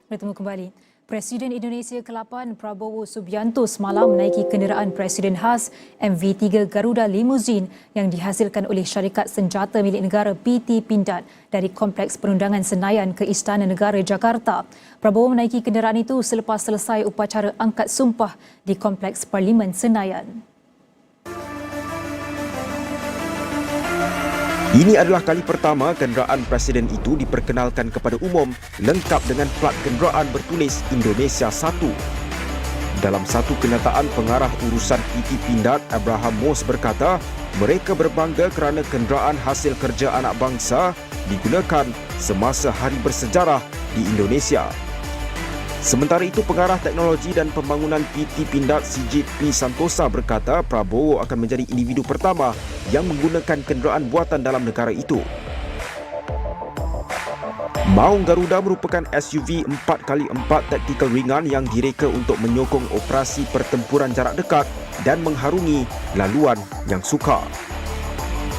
Bertemu kembali. Presiden Indonesia ke-8 Prabowo Subianto semalam menaiki kenderaan Presiden khas MV3 Garuda Limousine yang dihasilkan oleh syarikat senjata milik negara PT Pindad dari Kompleks Perundangan Senayan ke Istana Negara Jakarta. Prabowo menaiki kenderaan itu selepas selesai upacara angkat sumpah di Kompleks Parlimen Senayan. Ini adalah kali pertama kenderaan Presiden itu diperkenalkan kepada umum lengkap dengan plat kenderaan bertulis Indonesia 1. Dalam satu kenyataan, pengarah urusan PT Pindad Abraham Moss berkata, mereka berbangga kerana kenderaan hasil kerja anak bangsa digunakan semasa hari bersejarah di Indonesia. Sementara itu, pengarah teknologi dan pembangunan PT Pindad Sigit P. Santosa berkata Prabowo akan menjadi individu pertama yang menggunakan kenderaan buatan dalam negara itu. Maung Garuda merupakan SUV 4x4 taktikal ringan yang direka untuk menyokong operasi pertempuran jarak dekat dan mengharungi laluan yang sukar.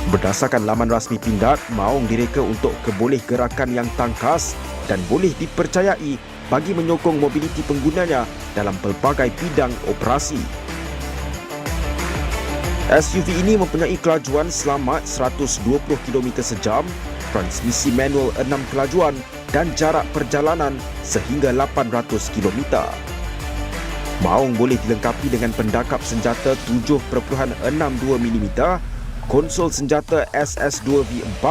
Berdasarkan laman rasmi Pindad, Maung direka untuk keboleh gerakan yang tangkas dan boleh dipercayai bagi menyokong mobiliti penggunanya dalam pelbagai bidang operasi. SUV ini mempunyai kelajuan selamat 120 km sejam, transmisi manual 6 kelajuan dan jarak perjalanan sehingga 800 km. Maung boleh dilengkapi dengan pendakap senjata 7.62 mm, konsol senjata SS2V4,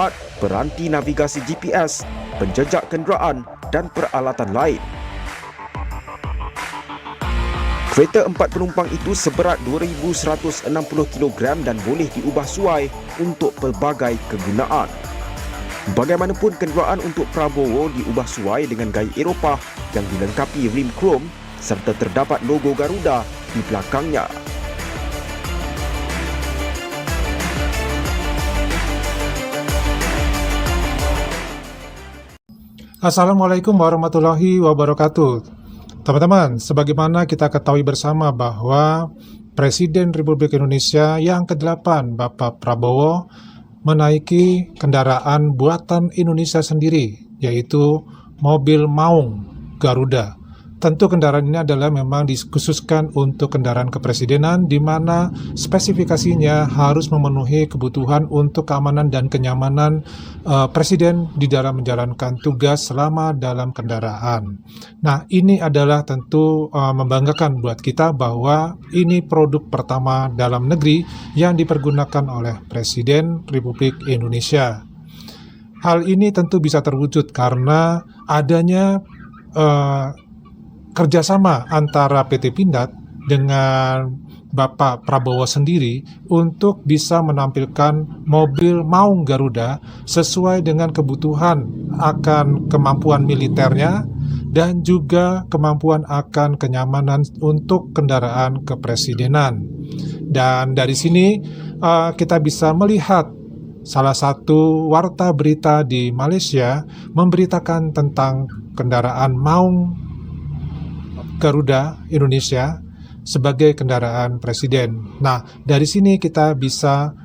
peranti navigasi GPS, penjejak kenderaan dan peralatan lain. Kereta 4 penumpang itu seberat 2,160 kg dan boleh diubah suai untuk pelbagai kegunaan. Bagaimanapun, kenderaan untuk Prabowo diubah suai dengan gaya Eropah yang dilengkapi rim krom serta terdapat logo Garuda di belakangnya. Assalamualaikum warahmatullahi wabarakatuh. Teman-teman, sebagaimana kita ketahui bersama bahwa Presiden Republik Indonesia yang ke-8, Bapak Prabowo, menaiki kendaraan buatan Indonesia sendiri, yaitu mobil Maung Garuda. Tentu kendaraan ini adalah memang dikhususkan untuk kendaraan kepresidenan, di mana spesifikasinya harus memenuhi kebutuhan untuk keamanan dan kenyamanan Presiden di dalam menjalankan tugas selama dalam kendaraan. Nah, ini adalah tentu membanggakan buat kita bahwa ini produk pertama dalam negeri yang dipergunakan oleh Presiden Republik Indonesia. Hal ini tentu bisa terwujud karena adanya kerjasama antara PT Pindad dengan Bapak Prabowo sendiri untuk bisa menampilkan mobil Maung Garuda sesuai dengan kebutuhan akan kemampuan militernya dan juga kemampuan akan kenyamanan untuk kendaraan kepresidenan. Dan dari sini kita bisa melihat salah satu warta berita di Malaysia memberitakan tentang kendaraan Maung Garuda Indonesia sebagai kendaraan presiden. Nah, dari sini kita bisa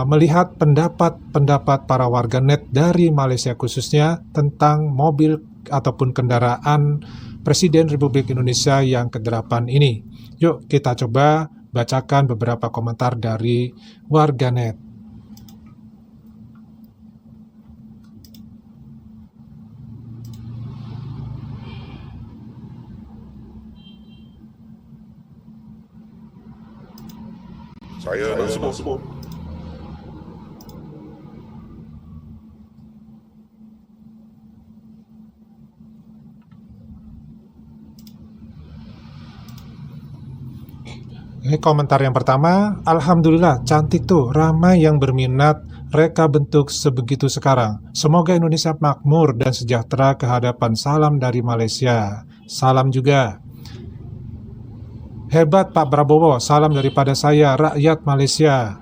melihat pendapat para warganet dari Malaysia khususnya tentang mobil ataupun kendaraan Presiden Republik Indonesia yang ke-8 ini. Yuk kita coba bacakan beberapa komentar dari warganet. Saya nak sebut. Ini komentar yang pertama, Alhamdulillah cantik tuh, ramai yang berminat, reka bentuk sebegitu sekarang. Semoga Indonesia makmur dan sejahtera ke hadapan. Salam dari Malaysia. Salam juga. Hebat Pak Prabowo, salam daripada saya, rakyat Malaysia.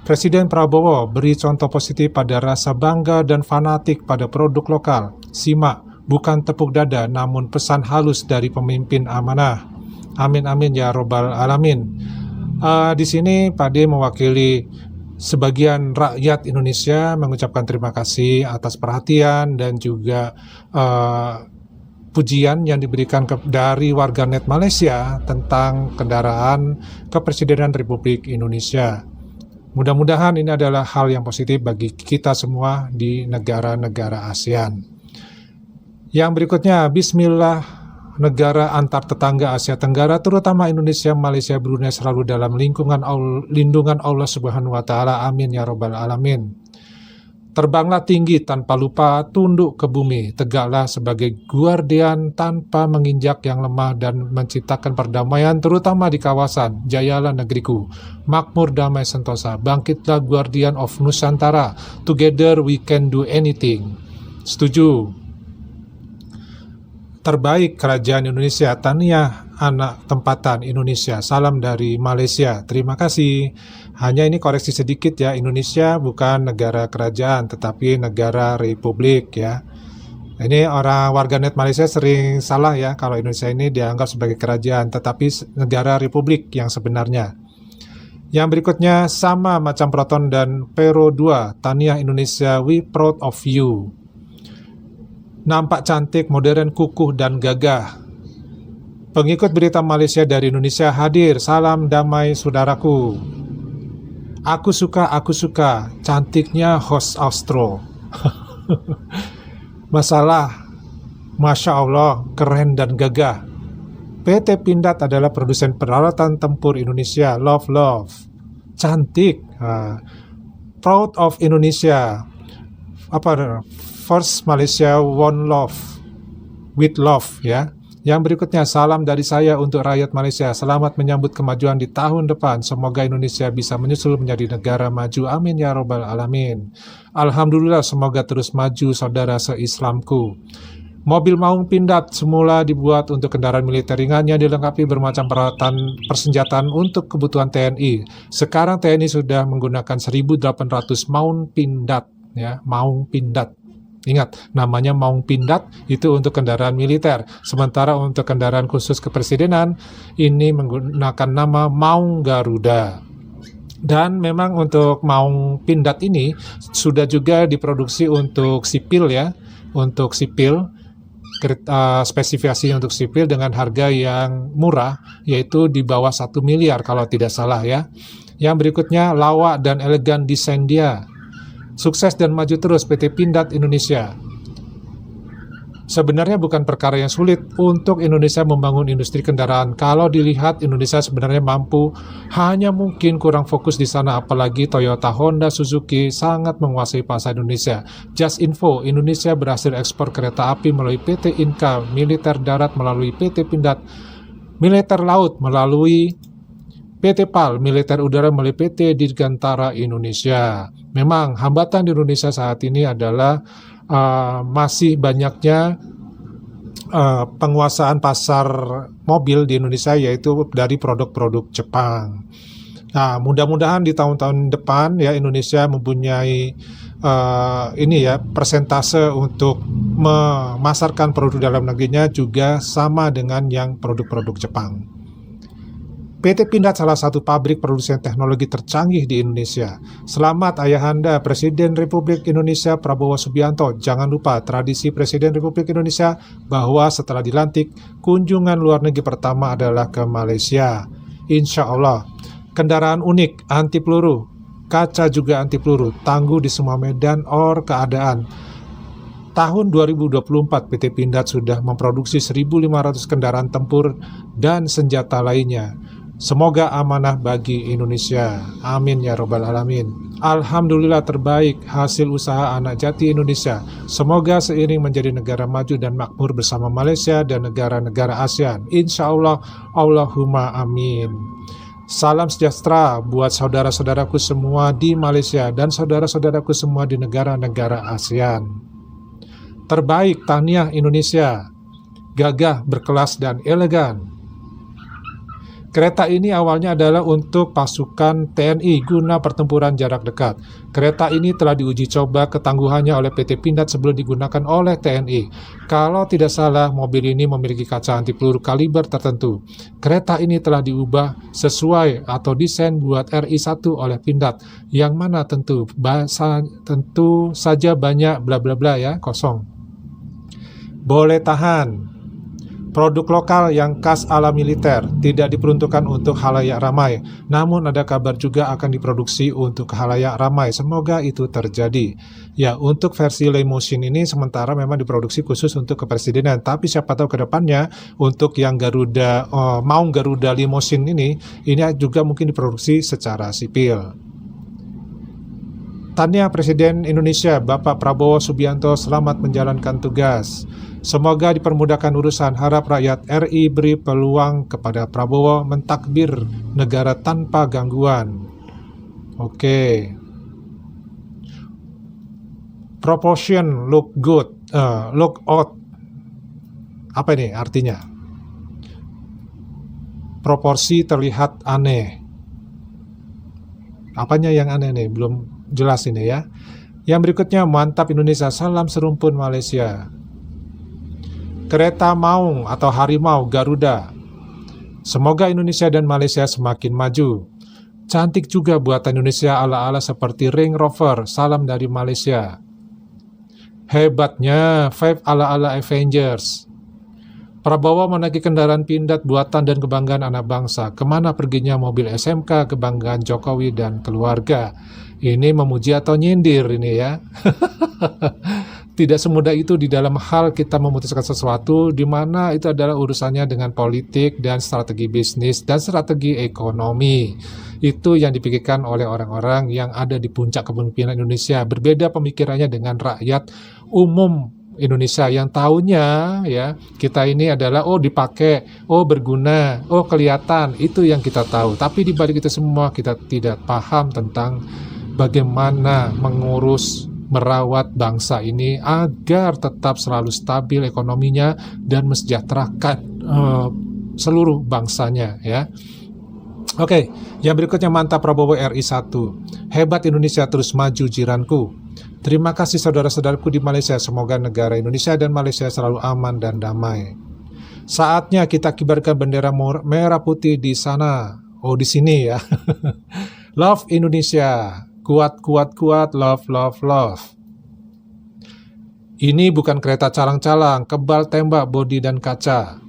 Presiden Prabowo beri contoh positif pada rasa bangga dan fanatik pada produk lokal. Simak, bukan tepuk dada namun pesan halus dari pemimpin amanah. Amin amin ya robbal alamin. Di sini Pak D mewakili sebagian rakyat Indonesia mengucapkan terima kasih atas perhatian dan juga pujian yang diberikan dari warganet Malaysia tentang kendaraan Kepresidenan Republik Indonesia. Mudah-mudahan ini adalah hal yang positif bagi kita semua di negara-negara ASEAN. Yang berikutnya, Bismillah, negara antar tetangga Asia Tenggara, terutama Indonesia, Malaysia, Brunei selalu dalam lindungan Allah Subhanahu wa Ta'ala. Amin ya Rabbal Alamin. Terbanglah tinggi tanpa lupa tunduk ke bumi, tegaklah sebagai guardian tanpa menginjak yang lemah dan menciptakan perdamaian terutama di kawasan. Jayalah negeriku, makmur damai sentosa, bangkitlah guardian of Nusantara, together we can do anything. Setuju. Terbaik Kerajaan Indonesia, tahniah anak tempatan Indonesia, salam dari Malaysia, terima kasih. Hanya ini koreksi sedikit ya, Indonesia bukan negara kerajaan tetapi negara republik ya. Ini orang warganet Malaysia sering salah ya, kalau Indonesia ini dianggap sebagai kerajaan tetapi negara republik yang sebenarnya. Yang berikutnya, sama macam Proton dan Pero 2, tahniah Indonesia, we proud of you. Nampak cantik, modern, kukuh, dan gagah. Pengikut berita Malaysia dari Indonesia hadir. Salam damai saudaraku. Aku suka, cantiknya host Austro. Masalah, Masya Allah, keren dan gagah. PT Pindad adalah produsen peralatan tempur Indonesia. Love. Cantik. Proud of Indonesia. First Malaysia one love, with love ya. Yang berikutnya, salam dari saya untuk rakyat Malaysia. Selamat menyambut kemajuan di tahun depan. Semoga Indonesia bisa menyusul menjadi negara maju. Amin ya Rabbal Alamin. Alhamdulillah, semoga terus maju saudara se-Islamku. Mobil Maung Pindad semula dibuat untuk kendaraan militer ringannya dilengkapi bermacam peralatan persenjataan untuk kebutuhan TNI. Sekarang TNI sudah menggunakan 1.800 Maung Pindad ya, Maung Pindad. Ingat, namanya Maung Pindad itu untuk kendaraan militer. Sementara untuk kendaraan khusus kepresidenan, ini menggunakan nama Maung Garuda. Dan memang untuk Maung Pindad ini sudah juga diproduksi untuk sipil ya. Untuk sipil, spesifikasi untuk sipil dengan harga yang murah, yaitu di bawah 1 miliar kalau tidak salah ya. Yang berikutnya, lawak dan elegan desain dia. Sukses dan maju terus PT Pindad Indonesia. Sebenarnya bukan perkara yang sulit untuk Indonesia membangun industri kendaraan. Kalau dilihat, Indonesia sebenarnya mampu, hanya mungkin kurang fokus di sana, apalagi Toyota, Honda, Suzuki sangat menguasai pasar Indonesia. Just info, Indonesia berhasil ekspor kereta api melalui PT Inka, militer darat melalui PT Pindad, militer laut melalui PT PAL, militer udara melalui PT Dirgantara Indonesia. Memang hambatan di Indonesia saat ini adalah masih banyaknya penguasaan pasar mobil di Indonesia, yaitu dari produk-produk Jepang. Nah, mudah-mudahan di tahun-tahun depan ya Indonesia mempunyai persentase untuk memasarkan produk dalam negerinya juga sama dengan yang produk-produk Jepang. PT Pindad salah satu pabrik produsen teknologi tercanggih di Indonesia. Selamat Ayahanda Presiden Republik Indonesia Prabowo Subianto. Jangan lupa tradisi Presiden Republik Indonesia bahwa setelah dilantik, kunjungan luar negeri pertama adalah ke Malaysia. Insya Allah. Kendaraan unik, anti peluru, kaca juga anti peluru, tangguh di semua medan or keadaan. Tahun 2024 PT Pindad sudah memproduksi 1.500 kendaraan tempur dan senjata lainnya. Semoga amanah bagi Indonesia. Amin ya Rabbal Alamin. Alhamdulillah, terbaik hasil usaha anak jati Indonesia. Semoga seiring menjadi negara maju dan makmur bersama Malaysia dan negara-negara ASEAN. Insya Allah, Allahumma amin. Salam sejahtera buat saudara-saudaraku semua di Malaysia dan saudara-saudaraku semua di negara-negara ASEAN. Terbaik, tahniah Indonesia. Gagah, berkelas, dan elegan. Kereta ini awalnya adalah untuk pasukan TNI guna pertempuran jarak dekat. Kereta ini telah diuji coba ketangguhannya oleh PT Pindad sebelum digunakan oleh TNI. Kalau tidak salah, mobil ini memiliki kaca anti peluru kaliber tertentu. Kereta ini telah diubah sesuai atau desain buat RI1 oleh Pindad, yang mana tentu saja banyak bla bla bla ya, kosong. Boleh tahan. Produk lokal yang khas ala militer tidak diperuntukkan untuk halayak ramai, namun ada kabar juga akan diproduksi untuk halayak ramai. Semoga itu terjadi. Ya, untuk versi limousine ini sementara memang diproduksi khusus untuk kepresidenan, tapi siapa tahu ke depannya untuk yang Garuda Maung Garuda limousine ini juga mungkin diproduksi secara sipil. Tanya Presiden Indonesia Bapak Prabowo Subianto selamat menjalankan tugas. Semoga dipermudahkan urusan, harap rakyat RI beri peluang kepada Prabowo mentakbir negara tanpa gangguan. Oke. Proportion look good, look out. Apa ini artinya? Proporsi terlihat aneh. Apanya yang aneh nih? Belum jelas ini ya. Yang berikutnya, mantap Indonesia, salam serumpun Malaysia. Kereta maung atau harimau Garuda. Semoga Indonesia dan Malaysia semakin maju. Cantik juga buatan Indonesia ala-ala seperti Range Rover, salam dari Malaysia. Hebatnya, Five ala-ala Avengers. Prabowo menaiki kendaraan pindad buatan dan kebanggaan anak bangsa. Kemana perginya mobil SMK, kebanggaan Jokowi dan keluarga. Ini memuji atau nyindir ini ya. Tidak semudah itu di dalam hal kita memutuskan sesuatu, di mana itu adalah urusannya dengan politik dan strategi bisnis dan strategi ekonomi. Itu yang dipikirkan oleh orang-orang yang ada di puncak kepemimpinan Indonesia. Berbeda pemikirannya dengan rakyat umum Indonesia yang tahunya ya kita ini adalah dipakai, berguna, kelihatan, itu yang kita tahu. Tapi di balik itu semua kita tidak paham tentang bagaimana mengurus merawat bangsa ini agar tetap selalu stabil ekonominya dan mensejahterakan seluruh bangsanya ya. Oke, yang berikutnya mantap Prabowo RI 1. Hebat Indonesia terus maju jiranku. Terima kasih saudara-saudaraku di Malaysia, semoga negara Indonesia dan Malaysia selalu aman dan damai. Saatnya kita kibarkan bendera merah putih di sana. Di sini ya. Love Indonesia. Kuat, kuat, kuat, love, love, love. Ini bukan kereta calang-calang, kebal tembak, bodi dan kaca.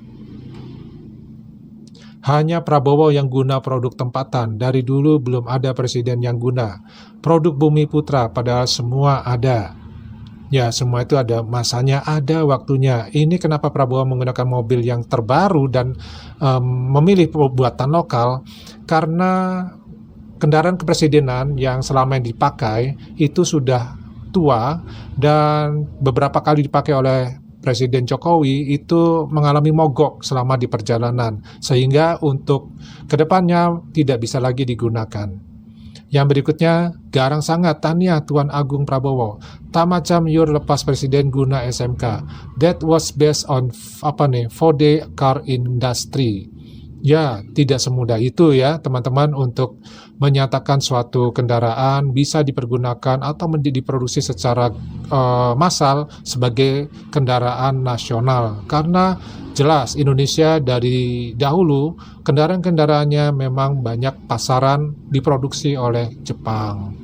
Hanya Prabowo yang guna produk tempatan. Dari dulu belum ada presiden yang guna. Produk Bumi Putra, padahal semua ada. Ya, semua itu ada masanya, ada waktunya. Ini kenapa Prabowo menggunakan mobil yang terbaru dan memilih buatan lokal, karena kendaraan kepresidenan yang selama ini dipakai itu sudah tua dan beberapa kali dipakai oleh Presiden Jokowi itu mengalami mogok selama di perjalanan, sehingga untuk kedepannya tidak bisa lagi digunakan. Yang berikutnya, garang sangat tania Tuan Agung Prabowo. Tak macam yur lepas presiden guna SMK. That was based on 4D car industry. Ya, tidak semudah itu ya teman-teman untuk menyatakan suatu kendaraan bisa dipergunakan atau diproduksi secara massal sebagai kendaraan nasional. Karena jelas Indonesia dari dahulu kendaraan-kendaraannya memang banyak pasaran diproduksi oleh Jepang.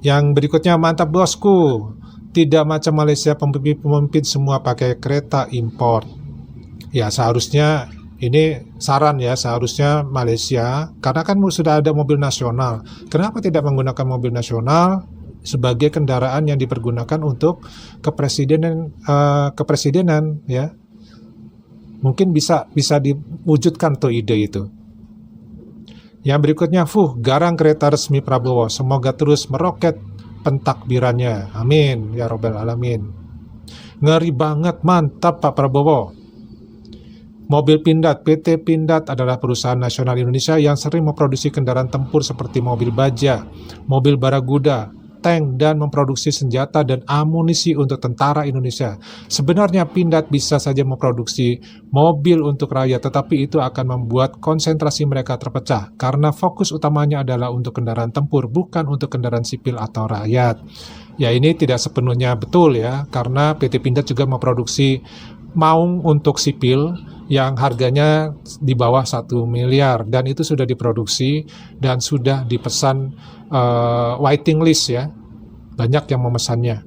Yang berikutnya mantap bosku. Tidak macam Malaysia pemimpin semua pakai kereta impor. Ya seharusnya ini saran ya, seharusnya Malaysia karena kan sudah ada mobil nasional. Kenapa tidak menggunakan mobil nasional sebagai kendaraan yang dipergunakan untuk kepresidenan ya? Mungkin bisa diwujudkan tuh ide itu. Yang berikutnya, garang kereta resmi Prabowo. Semoga terus meroket pentakbirannya. Amin ya robbal alamin. Ngeri banget, mantap Pak Prabowo. Mobil Pindad, PT Pindad adalah perusahaan nasional Indonesia yang sering memproduksi kendaraan tempur seperti mobil baja, mobil baraguda, tank, dan memproduksi senjata dan amunisi untuk tentara Indonesia. Sebenarnya Pindad bisa saja memproduksi mobil untuk rakyat, tetapi itu akan membuat konsentrasi mereka terpecah, karena fokus utamanya adalah untuk kendaraan tempur, bukan untuk kendaraan sipil atau rakyat. Ya ini tidak sepenuhnya betul ya, karena PT Pindad juga memproduksi maung untuk sipil, yang harganya di bawah 1 miliar dan itu sudah diproduksi dan sudah dipesan waiting list ya, banyak yang memesannya.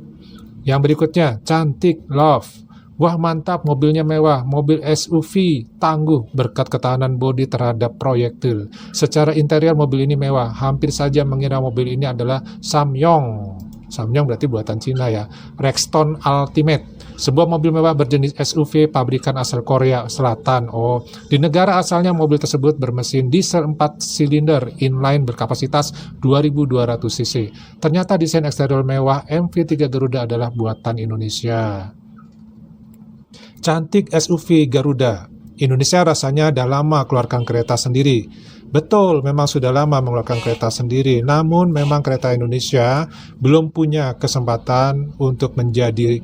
Yang berikutnya, cantik, love, Wah mantap, mobilnya mewah, mobil SUV tangguh berkat ketahanan bodi terhadap proyektil. Secara interior mobil ini mewah, hampir saja mengira mobil ini adalah Samyong. Samyong berarti buatan Cina ya. Rexton Ultimate, sebuah mobil mewah berjenis SUV pabrikan asal Korea Selatan. Oh, di negara asalnya mobil tersebut bermesin diesel 4 silinder inline berkapasitas 2200 cc. Ternyata desain eksterior mewah MV3 Garuda adalah buatan Indonesia. Cantik SUV Garuda. Indonesia rasanya dah lama keluarkan kereta sendiri. Betul, memang sudah lama mengeluarkan kereta sendiri. Namun memang kereta Indonesia belum punya kesempatan untuk menjadi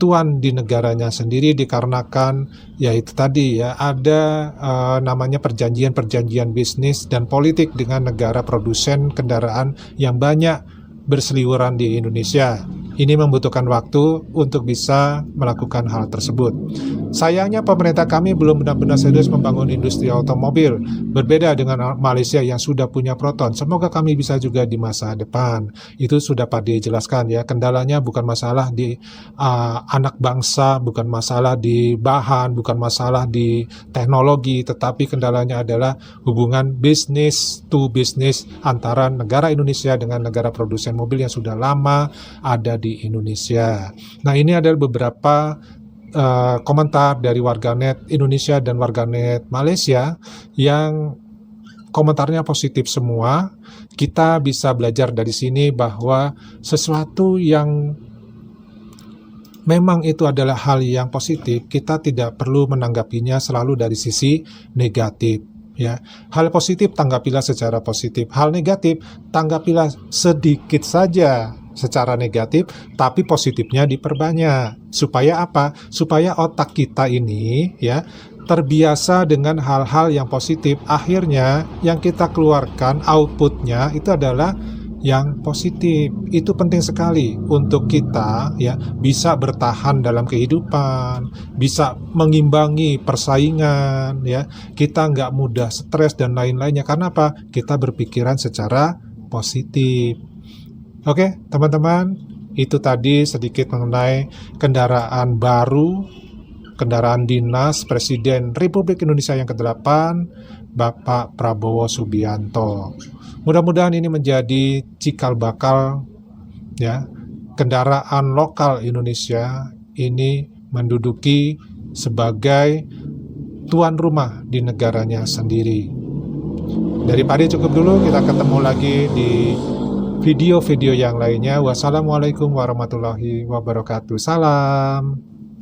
tuan di negaranya sendiri dikarenakan ya itu tadi ya ada namanya perjanjian-perjanjian bisnis dan politik dengan negara produsen kendaraan yang banyak berseliweran di Indonesia. Ini membutuhkan waktu untuk bisa melakukan hal tersebut. Sayangnya pemerintah kami belum benar-benar serius membangun industri otomobil, berbeda dengan Malaysia yang sudah punya Proton. Semoga kami bisa juga di masa depan. Itu sudah Pak dijelaskan ya, kendalanya bukan masalah di anak bangsa, bukan masalah di bahan, bukan masalah di teknologi, tetapi kendalanya adalah hubungan bisnis to bisnis antara negara Indonesia dengan negara produsen mobil yang sudah lama ada di Indonesia. Nah, ini adalah beberapa komentar dari warganet Indonesia dan warganet Malaysia yang komentarnya positif semua. Kita bisa belajar dari sini bahwa sesuatu yang memang itu adalah hal yang positif, kita tidak perlu menanggapinya selalu dari sisi negatif. Ya, hal positif tanggapilah secara positif, hal negatif tanggapilah sedikit saja secara negatif, tapi positifnya diperbanyak. Supaya apa? Supaya otak kita ini ya terbiasa dengan hal-hal yang positif. Akhirnya yang kita keluarkan outputnya itu adalah yang positif. Itu penting sekali untuk kita ya bisa bertahan dalam kehidupan, bisa mengimbangi persaingan ya. Kita nggak mudah stres dan lain-lainnya. Karena apa? Kita berpikiran secara positif. Oke, teman-teman, itu tadi sedikit mengenai kendaraan baru, kendaraan dinas Presiden Republik Indonesia yang ke-8, Bapak Prabowo Subianto. Mudah-mudahan ini menjadi cikal bakal ya, kendaraan lokal Indonesia ini menduduki sebagai tuan rumah di negaranya sendiri. Dari Padi cukup dulu, kita ketemu lagi di video-video yang lainnya. Wassalamualaikum warahmatullahi wabarakatuh. Salam.